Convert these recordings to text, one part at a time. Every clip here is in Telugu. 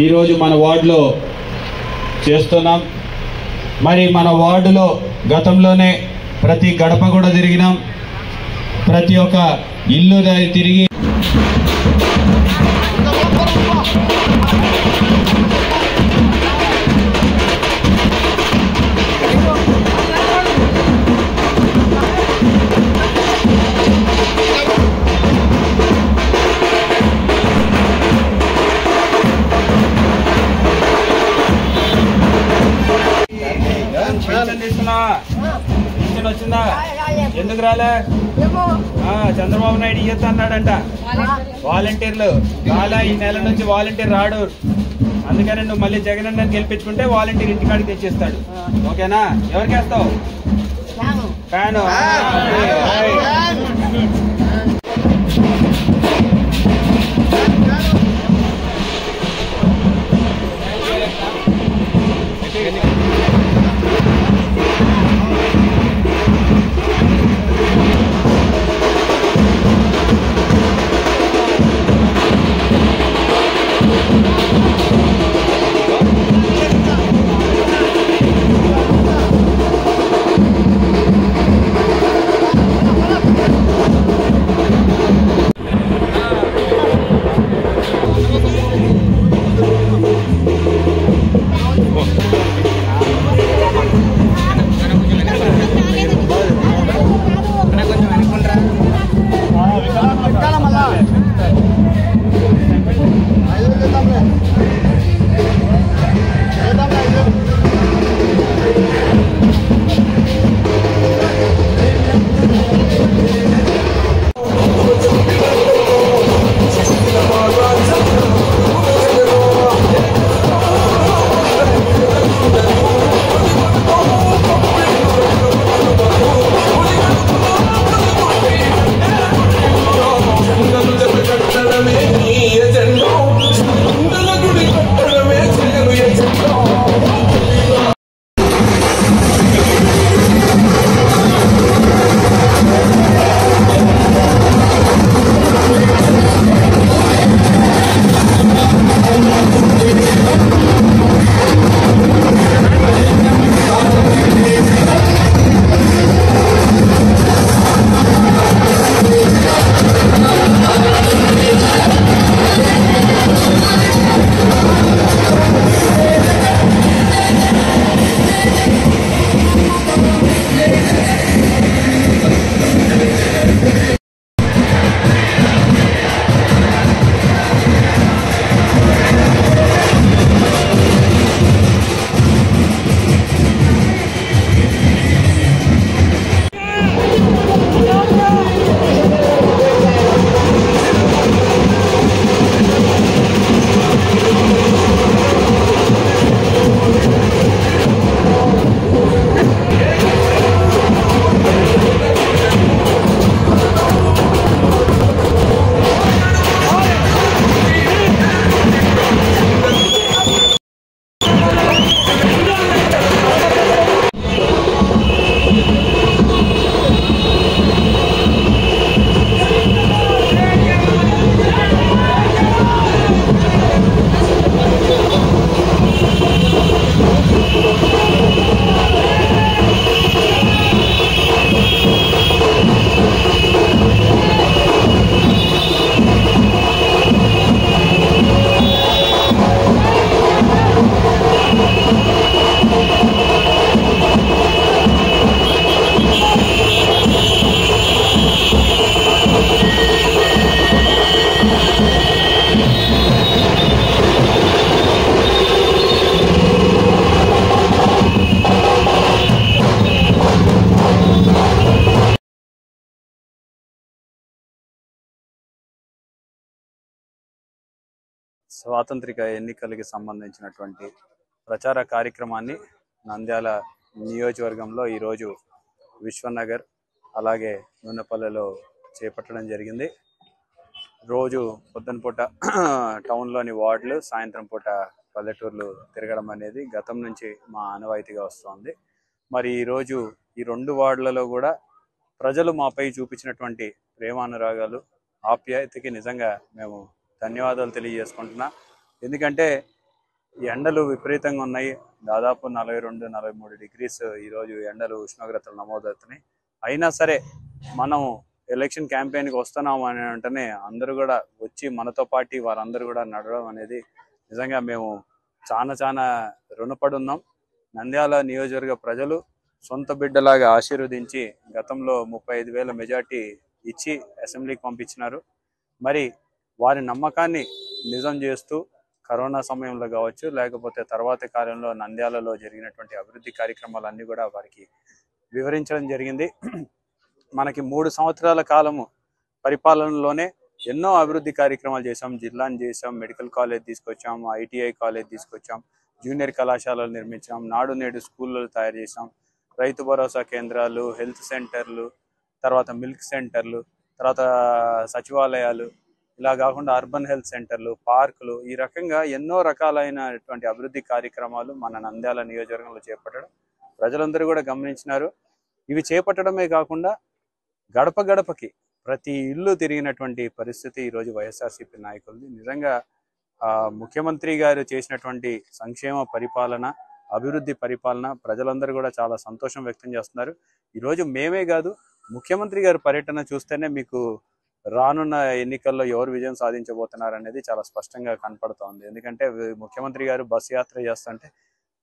ఈరోజు మన వార్డులో చేస్తున్నాం. మరి మన వార్డులో గతంలోనే ప్రతి గడప కూడా తిరిగినాం, ప్రతి ఒక్క ఇల్లు తిరిగి వచ్చిందా? ఎందుకు రాలే? చంద్రబాబు నాయుడు ఇయ్యొద్దు అన్నాడంట. వాలంటీర్లు రాలా, ఈ నెల నుంచి వాలంటీర్ రాడు. అందుకని నువ్వు మళ్ళీ జగన్ అన్నని గెలిపించుకుంటే వాలంటీర్ ఇంటికాడికి తెచ్చిస్తాడు. ఓకేనా? ఎవరికి వేస్తావు? ఫ్యాను. స్వాతంత్రిక ఎన్నికలకి సంబంధించినటువంటి ప్రచార కార్యక్రమాన్ని నంద్యాల నియోజకవర్గంలో ఈరోజు విశ్వనగర్ అలాగే నూనెపల్లెలో చేపట్టడం జరిగింది. రోజు పొద్దునపూట టౌన్లోని వార్డులు, సాయంత్రం పూట పల్లెటూర్లు తిరగడం అనేది గతం నుంచి మా ఆనవాయితీగా వస్తుంది. మరి ఈరోజు ఈ 2 వార్డులలో కూడా ప్రజలు మాపై చూపించినటువంటి ప్రేమానురాగాలు, ఆప్యాయతకి నిజంగా మేము ధన్యవాదాలు తెలియజేసుకుంటున్నా. ఎందుకంటే ఈ ఎండలు విపరీతంగా ఉన్నాయి. దాదాపు 42-43 డిగ్రీస్ ఈరోజు ఎండలు ఉష్ణోగ్రతలు నమోదవుతున్నాయి. అయినా సరే మనం ఎలక్షన్ క్యాంపెయిన్కి వస్తున్నాము అని వెంటనే అందరూ కూడా వచ్చి మనతో పాటు వారందరూ కూడా నడవడం అనేది నిజంగా మేము చాలా రుణపడి ఉన్నాం. నంద్యాల నియోజకవర్గ ప్రజలు సొంత బిడ్డలాగా ఆశీర్వదించి గతంలో 35,000 మెజార్టీ ఇచ్చి అసెంబ్లీకి పంపించినారు. మరి వారి నమ్మకాన్ని నిజం చేస్తూ కరోనా సమయంలో కావచ్చు, లేకపోతే తర్వాతి కాలంలో నంద్యాలలో జరిగినటువంటి అభివృద్ధి కార్యక్రమాలన్నీ కూడా వారికి వివరించడం జరిగింది. మనకి 3 సంవత్సరాల కాలము పరిపాలనలోనే ఎన్నో అభివృద్ధి కార్యక్రమాలు చేశాం. జిల్లాను చేశాం, మెడికల్ కాలేజ్ తీసుకొచ్చాం, ITI కాలేజ్ తీసుకొచ్చాం, జూనియర్ కళాశాలలు నిర్మించాం, నాడు నేడు స్కూళ్ళు తయారు చేసాం, రైతు భరోసా కేంద్రాలు, హెల్త్ సెంటర్లు, తర్వాత మిల్క్ సెంటర్లు, తర్వాత సచివాలయాలు, ఇలా కాకుండా అర్బన్ హెల్త్ సెంటర్లు, పార్కులు, ఈ రకంగా ఎన్నో రకాలైనటువంటి అభివృద్ధి కార్యక్రమాలు మన నంద్యాల నియోజకవర్గంలో చేపట్టడం ప్రజలందరూ కూడా గమనించినారు. ఇవి చేపట్టడమే కాకుండా గడప గడపకి ప్రతి ఇల్లు తిరిగినటువంటి పరిస్థితి ఈరోజు వైఎస్ఆర్సీపీ నాయకులది. నిజంగా ముఖ్యమంత్రి గారు చేసినటువంటి సంక్షేమ పరిపాలన, అభివృద్ధి పరిపాలన ప్రజలందరూ కూడా చాలా సంతోషం వ్యక్తం చేస్తున్నారు. ఈరోజు మేమే కాదు, ముఖ్యమంత్రి గారి పర్యటన చూస్తేనే మీకు రానున్న ఎన్నికల్లో ఎవరు విజయం సాధించబోతున్నారు అనేది చాలా స్పష్టంగా కనపడుతోంది. ఎందుకంటే ముఖ్యమంత్రి గారు బస్సు యాత్ర చేస్తుంటే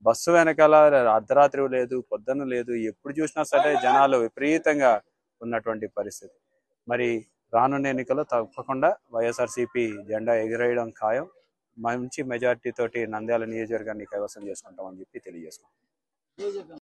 బస్సు వెనకాల అర్ధరాత్రి లేదు, పొద్దున్న లేదు, ఎప్పుడు చూసినా సరే జనాలు విపరీతంగా ఉన్నటువంటి పరిస్థితి. మరి రానున్న ఎన్నికల్లో తప్పకుండా వైఎస్ఆర్సీపీ జెండా ఎగిరేయడం ఖాయం. మంచి మెజార్టీ తోటి నంద్యాల నియోజకవర్గాన్ని కైవసం చేసుకుంటామని చెప్పి తెలియజేసుకుంటాం.